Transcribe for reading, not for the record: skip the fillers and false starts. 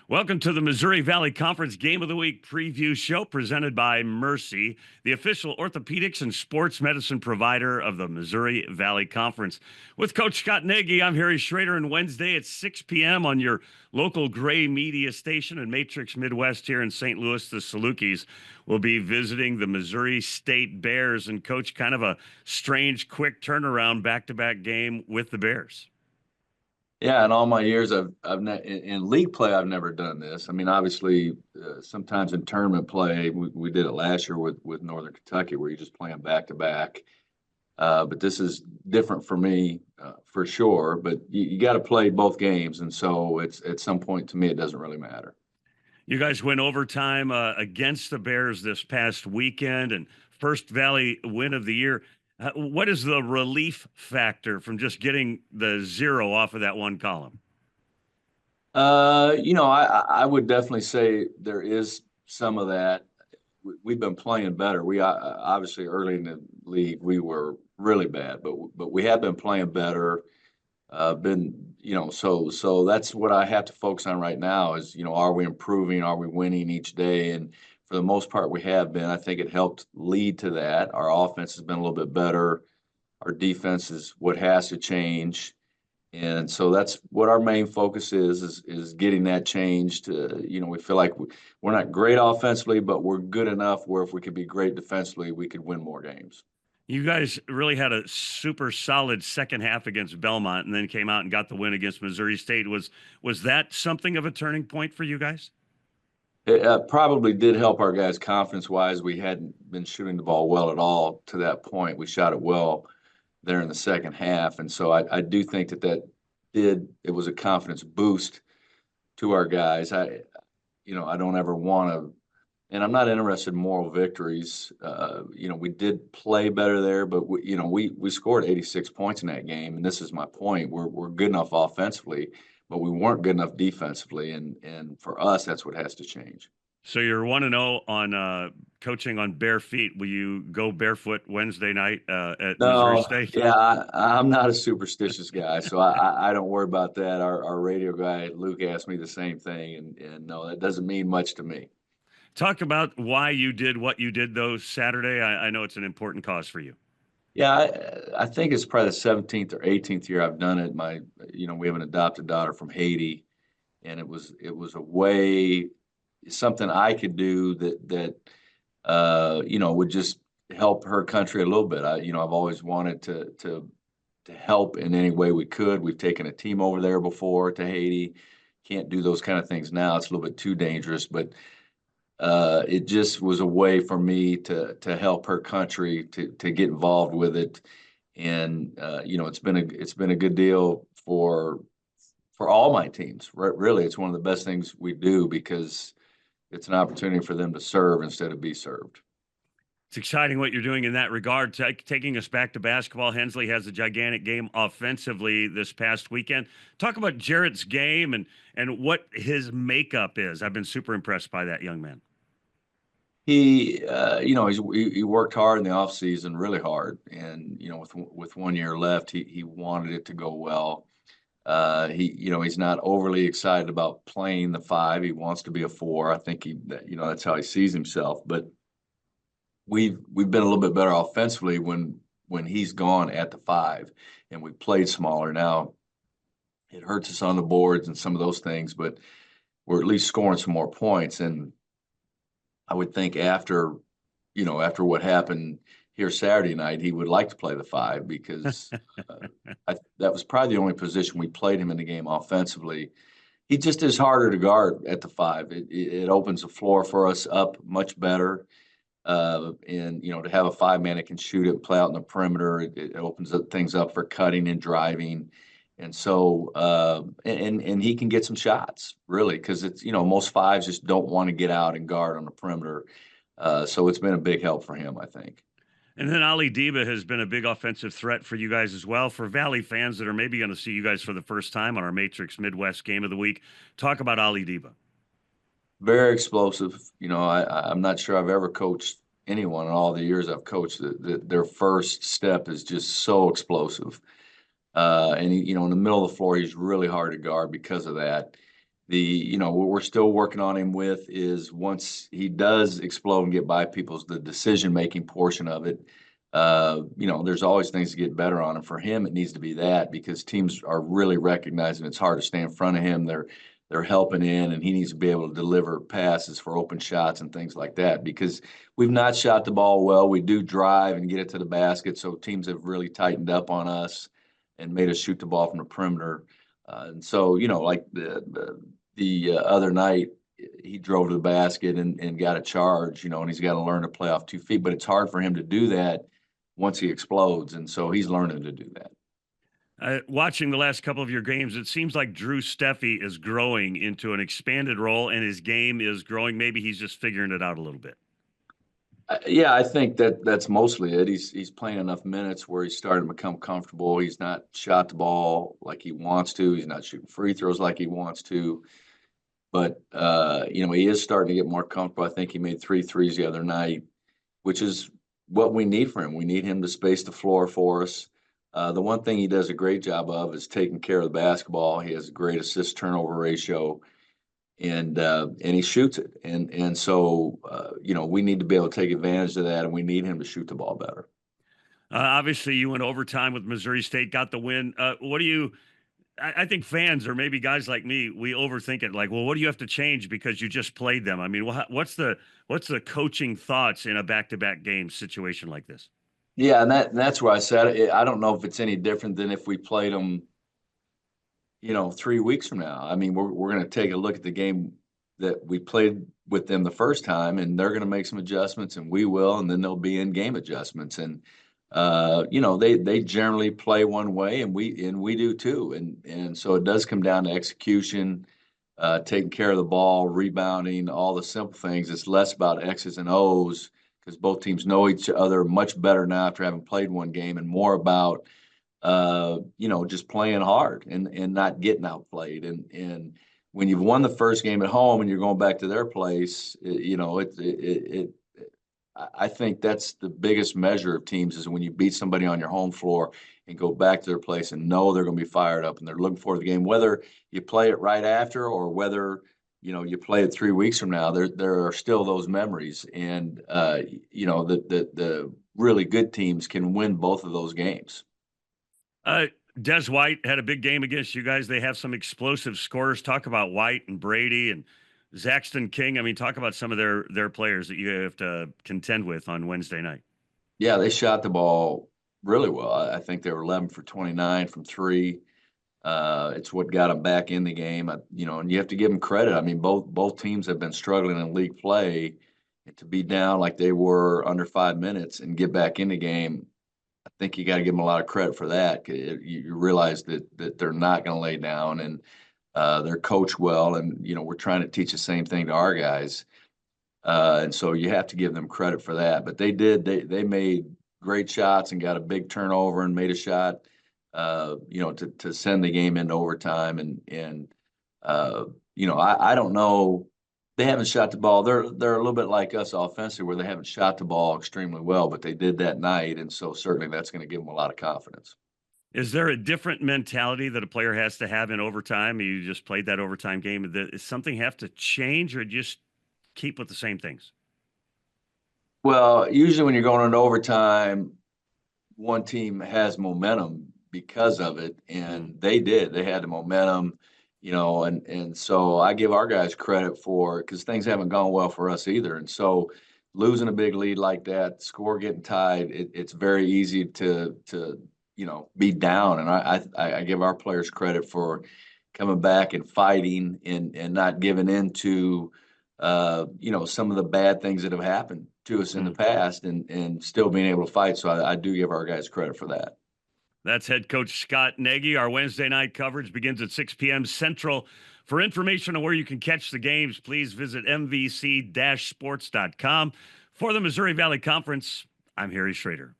Welcome to the Missouri Valley Conference Game of the Week preview show presented by Mercy, the official orthopedics and sports medicine provider of the Missouri Valley Conference. With Coach Scott Nagy, I'm Harry Schroeder, and Wednesday at 6 p.m. on your local gray media station and Matrix Midwest here in St. Louis, the Salukis will be visiting the Missouri State Bears. And, Coach, kind of a strange, quick turnaround back-to-back game with the Bears. Yeah, in all my years, in league play, I've never done this. I mean, obviously, sometimes in tournament play, we did it last year with Northern Kentucky, where you're just playing back to back. But this is different for me, for sure. But you got to play both games, and so it's at some point to me, it doesn't really matter. You guys went overtime against the Bears this past weekend, and first Valley win of the year. What is the relief factor from just getting the zero off of that one column? I would definitely say there is some of that. We've been playing better. We obviously early in the league we were really bad, but we have been playing better. So that's what I have to focus on right now is, are we improving? Are we winning each day? And for the most part, we have been. I think it helped lead to that. Our offense has been a little bit better. Our defense is what has to change. And so that's what our main focus is getting that changed. We feel like we're not great offensively, but we're good enough where if we could be great defensively, we could win more games. You guys really had a super solid second half against Belmont and then came out and got the win against Missouri State. Was that something of a turning point for you guys? It probably did help our guys confidence-wise. We hadn't been shooting the ball well at all to that point. We shot it well there in the second half, and so I do think it was a confidence boost to our guys. I don't ever want to, and I'm not interested in moral victories. We did play better there, but we scored 86 points in that game, and this is my point. We're good enough offensively, but we weren't good enough defensively, and for us, that's what has to change. So you're 1-0 on coaching on bare feet. Will you go barefoot Wednesday night at Missouri No, State? yeah, I'm not a superstitious guy, so I don't worry about that. Our radio guy Luke asked me the same thing, and no, that doesn't mean much to me. Talk about why you did what you did, though, Saturday. I know it's an important cause for you. Yeah, I think it's probably the 17th or 18th year I've done it. We have an adopted daughter from Haiti, and it was a way, something I could do that would just help her country a little bit. I've always wanted to help in any way we could. We've taken a team over there before to Haiti. Can't do those kind of things now. It's a little bit too dangerous, but it just was a way for me to help her country to get involved with it. And it's been a good deal for all my teams. Really, it's one of the best things we do because it's an opportunity for them to serve instead of be served. It's exciting what you're doing in that regard. Taking us back to basketball, Hensley has a gigantic game offensively this past weekend. Talk about Jarrett's game and what his makeup is. I've been super impressed by that young man. He worked hard in the offseason, really hard, and with 1 year left, he wanted it to go well. He's not overly excited about playing the 5. He wants to be a 4. I think that's how he sees himself. But we've been a little bit better offensively when he's gone at the 5, and we played smaller. Now it hurts us on the boards and some of those things, but we're at least scoring some more points. And I would think after what happened here Saturday night, he would like to play the 5 because that was probably the only position we played him in the game offensively. He just is harder to guard at the 5. It opens the floor for us up much better. And to have a 5-man that can shoot it, play out in the perimeter, it opens things up for cutting and driving. And so, and he can get some shots, really, because it's, most 5s just don't want to get out and guard on the perimeter. So it's been a big help for him, I think. And then Ali Deba has been a big offensive threat for you guys as well. For Valley fans that are maybe going to see you guys for the first time on our Matrix Midwest Game of the Week, talk about Ali Deba. Very explosive. I'm not sure I've ever coached anyone in all the years I've coached that their first step is just so explosive. And in the middle of the floor, he's really hard to guard because of that. what we're still working on him with is once he does explode and get by people's the decision making portion of it. There's always things to get better on him. For him, it needs to be that because teams are really recognizing it's hard to stay in front of him. They're helping in, and he needs to be able to deliver passes for open shots and things like that because we've not shot the ball well. We do drive and get it to the basket, so teams have really tightened up on us and made us shoot the ball from the perimeter. And so, like the other night, he drove to the basket and got a charge, and he's got to learn to play off 2 feet. But it's hard for him to do that once he explodes, and so he's learning to do that. Watching the last couple of your games, it seems like Drew Steffi is growing into an expanded role, and his game is growing. Maybe he's just figuring it out a little bit. Yeah, I think that's mostly it. He's playing enough minutes where he's starting to become comfortable. He's not shot the ball like he wants to. He's not shooting free throws like he wants to. But he is starting to get more comfortable. I think he made 3 threes the other night, which is what we need from him. We need him to space the floor for us. The one thing he does a great job of is taking care of the basketball. He has a great assist turnover ratio, and he shoots it. And so we need to be able to take advantage of that, and we need him to shoot the ball better. Obviously, you went overtime with Missouri State, got the win. What do you? I think fans or maybe guys like me, we overthink it. Like, well, what do you have to change because you just played them? I mean, what's the coaching thoughts in a back-to-back game situation like this? Yeah, and that's where I said it. I don't know if it's any different than if we played them, 3 weeks from now. I mean, we're going to take a look at the game that we played with them the first time, and they're going to make some adjustments, and we will, and then there'll be in-game adjustments. And they generally play one way, and we do too. And so it does come down to execution, taking care of the ball, rebounding, all the simple things. It's less about X's and O's because both teams know each other much better now after having played one game, and more about just playing hard and not getting outplayed. And when you've won the first game at home and you're going back to their place, I think that's the biggest measure of teams is when you beat somebody on your home floor and go back to their place and know they're going to be fired up and they're looking forward to the game, whether you play it right after or whether you play it 3 weeks from now. There are still those memories, and the really good teams can win both of those games. Des White had a big game against you guys. They have some explosive scorers. Talk about White and Brady and Zaxton King. I mean, talk about some of their players that you have to contend with on Wednesday night. Yeah, they shot the ball really well. I think they were 11 for 29 from three. It's what got them back in the game. And you have to give them credit. I mean, both teams have been struggling in league play, and to be down like they were under 5 minutes and get back in the game, I think you got to give them a lot of credit for that. You realize that they're not going to lay down, and they're coached well, and we're trying to teach the same thing to our guys, and so you have to give them credit for that. But they did. They made great shots and got a big turnover and made a shot, to send the game into overtime. And I don't know. They haven't shot the ball. They're a little bit like us offensively, where they haven't shot the ball extremely well, but they did that night, and so certainly that's going to give them a lot of confidence. Is there a different mentality that a player has to have in overtime? You just played that overtime game. Does something have to change, or just keep with the same things? Well, usually when you're going into overtime, one team has momentum because of it, and they did. They had the momentum, and so I give our guys credit for because things haven't gone well for us either. And so losing a big lead like that, score getting tied, it's very easy to be down. And I give our players credit for coming back and fighting and not giving in to some of the bad things that have happened to us in the past and still being able to fight. So I do give our guys credit for that. That's head coach Scott Nagy. Our Wednesday night coverage begins at 6 p.m. Central. For information on where you can catch the games, please visit mvc-sports.com. For the Missouri Valley Conference, I'm Harry Schroeder.